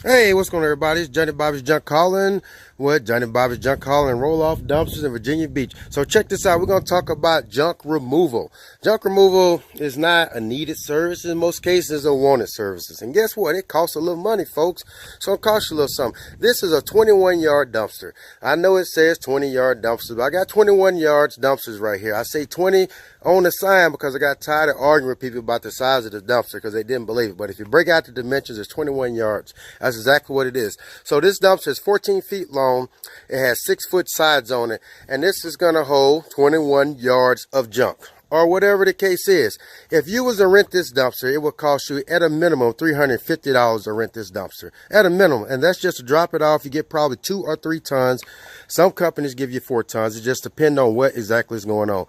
Hey, what's going on, everybody? It's Johnny Bobby's Junk Calling with Johnny Bobby's Junk Calling roll-off dumpsters in Virginia Beach. So check this out. We're going to talk about junk removal. Junk removal is not a needed service. In most cases, it's a wanted services. And guess what? It costs a little money, folks. So it costs you a little something. This is a 21-yard dumpster. I know it says 20-yard dumpster, but I got 21 yards dumpsters right here. I say 20 on the sign because I got tired of arguing with people about the size of the dumpster because they didn't believe it. But if you break out the dimensions, it's 21 yards. That's exactly what it is. So this dumpster is 14 feet long. It has 6-foot sides on it. And this is going to hold 21 yards of junk, or whatever the case is. If you was to rent this dumpster, it would cost you at a minimum $350 to rent this dumpster. At a minimum. And that's just to drop it off. You get probably 2 or 3 tons. Some companies give you 4 tons. It just depends on what exactly is going on.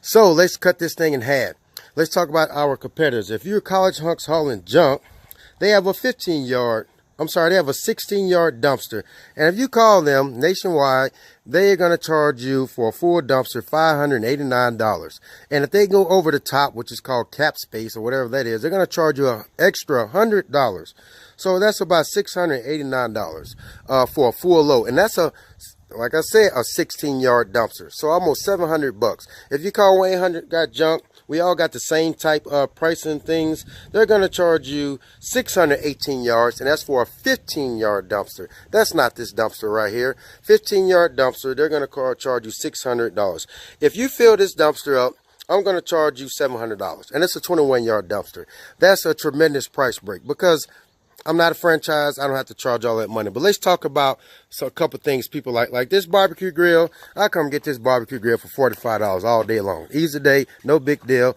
So let's cut this thing in half. Let's talk about our competitors. If you're college hunks hauling junk, they have a 16-yard dumpster. And if you call them nationwide, they are going to charge you for a full dumpster $589. And if they go over the top, which is called cap space or whatever that is, they're going to charge you an extra $100. So that's about $689 for a full load. And that's like I said, a 16-yard dumpster. So almost $700. If you call 1-800-GOT-JUNK, we all got the same type of pricing things. They're going to charge you 618 yards, and that's for a 15-yard dumpster. That's not this dumpster right here. 15-yard dumpster, they're going to charge you $600. If you fill this dumpster up, I'm going to charge you $700, and it's a 21-yard dumpster. That's a tremendous price break because I'm not a franchise. I don't have to charge all that money. But let's talk about a couple things people like this barbecue grill. I come get this barbecue grill for $45 all day long. Easy day, no big deal.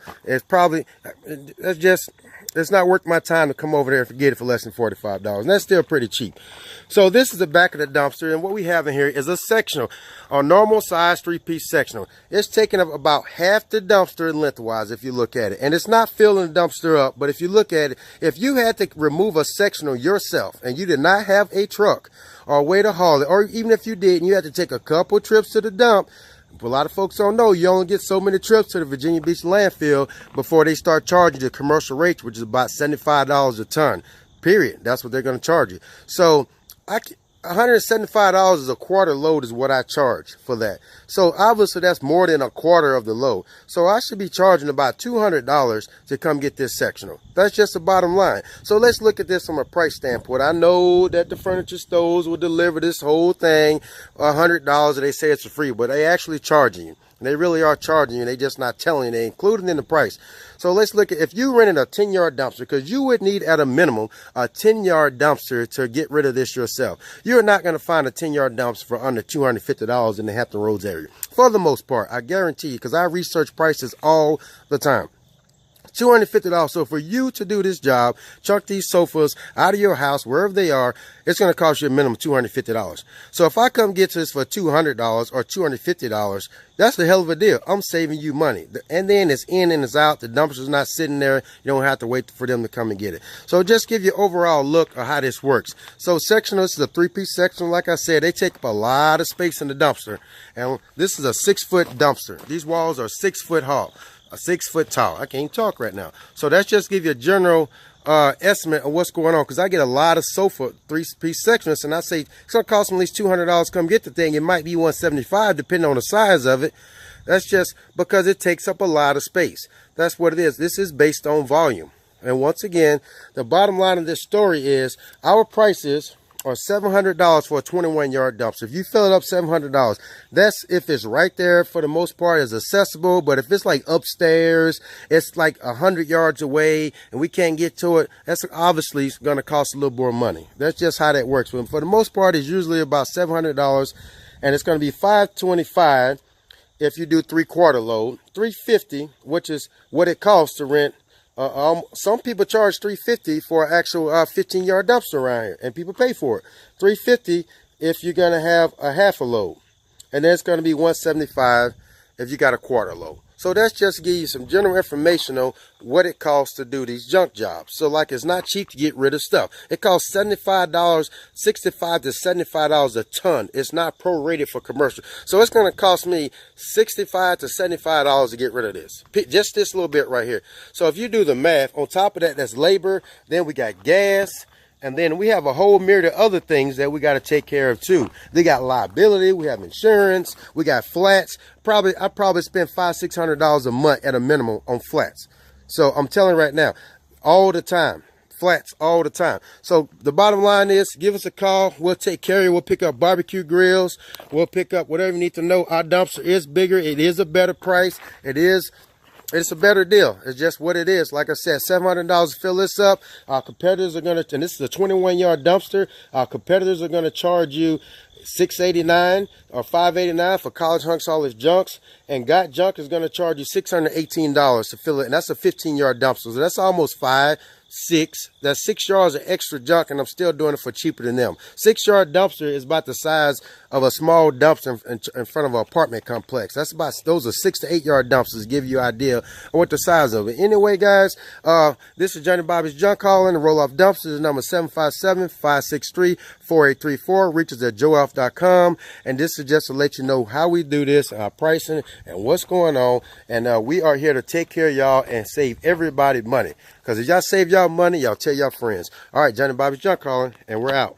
It's not worth my time to come over there and get it for less than $45. And that's still pretty cheap. So this is the back of the dumpster. And what we have in here is a sectional, a normal size 3-piece sectional. It's taking up about half the dumpster lengthwise if you look at it. And it's not filling the dumpster up. But if you look at it, if you had to remove a sectional yourself and you did not have a truck or a way to haul it, or even if you did and you had to take a couple trips to the dump, a lot of folks don't know you only get so many trips to the Virginia Beach landfill before they start charging you the commercial rate, which is about $75 a ton, period. That's what they're going to charge you. So $175 is a quarter load is what I charge for that. So obviously that's more than a quarter of the load. So I should be charging about $200 to come get this sectional. That's just the bottom line. So let's look at this from a price standpoint. I know that the furniture stores will deliver this whole thing $100 and they say it's free, but they actually charging you. They really are charging you. They just not telling you. They included in the price. So let's look at if you rented a 10-yard dumpster, because you would need at a minimum a 10-yard dumpster to get rid of this yourself. You're not going to find a 10-yard dumpster for under $250 in the Hampton Roads area. For the most part, I guarantee you, because I research prices all the time. $250. So for you to do this job, chuck these sofas out of your house, wherever they are, it's going to cost you a minimum $250. So if I come get this for $200 or $250, that's a hell of a deal. I'm saving you money. And then it's in and it's out. The dumpster's not sitting there. You don't have to wait for them to come and get it. So just give you an overall look of how this works. So sectional, this is a 3-piece sectional. Like I said, they take up a lot of space in the dumpster. And this is a 6-foot dumpster. These walls are 6 foot tall. 6 foot tall. I can't talk right now. So that's just give you a general estimate of what's going on, because I get a lot of sofa 3-piece sections, and I say it's gonna cost them at least $200 to come get the thing. It might be $175 depending on the size of it. That's just because it takes up a lot of space. That's what it is. This is based on volume. And once again, the bottom line of this story is our prices are $700 for a 21-yard dumpster. If you fill it up, $700. That's if it's right there. For the most part, it's accessible. But if it's like upstairs, it's like 100 yards away, and we can't get to it, that's obviously going to cost a little more money. That's just how that works. But for the most part, it's usually about $700, and it's going to be $525 if you do 3/4 load, $350, which is what it costs to rent. Some people charge $350 for an actual 15-yard dumpster around here, and people pay for it. $350 if you're going to have a half a load, and then it's going to be $175 if you got a quarter load. So that's just to give you some general information on what it costs to do these junk jobs. So like, it's not cheap to get rid of stuff. It costs $65, $65 to $75 a ton. It's not prorated for commercial. So it's going to cost me $65 to $75 to get rid of this. Just this little bit right here. So if you do the math, on top of that, that's labor. Then we got gas. And then we have a whole myriad of other things that we got to take care of too. They got liability, we have insurance, we got flats. I probably spend $500-600 a month at a minimum on flats. So I'm telling you right now, all the time, flats all the time. So the bottom line is, give us a call. We'll take care of you. We'll pick up barbecue grills. We'll pick up whatever you need to know. Our dumpster is bigger. It is a better price. It's a better deal. It's just what it is. Like I said, $700 to fill this up. Our competitors are going to, and this is a 21-yard dumpster. Our competitors are going to charge you $689 or $589 for College Hunks All His Junks. And Got Junk is going to charge you $618 to fill it. And that's a 15-yard dumpster. So that's almost that's 6 yards of extra junk, and I'm still doing it for cheaper than them. 6-yard dumpster is about the size of a small dumpster in front of an apartment complex. Those are 6 to 8 yard dumpsters, give you an idea of what the size of it. Anyway, guys, this is Johnny Bobby's Junk Hauling. Roll Off Dumpsters, number 757-563-4834. Reach us at joeoff.com. And this is just to let you know how we do this, our pricing, and what's going on. And we are here to take care of y'all and save everybody money. Because if y'all save y'all money, y'all tell y'all friends. All right, Johnny Bobby's Junk Hauling, and we're out.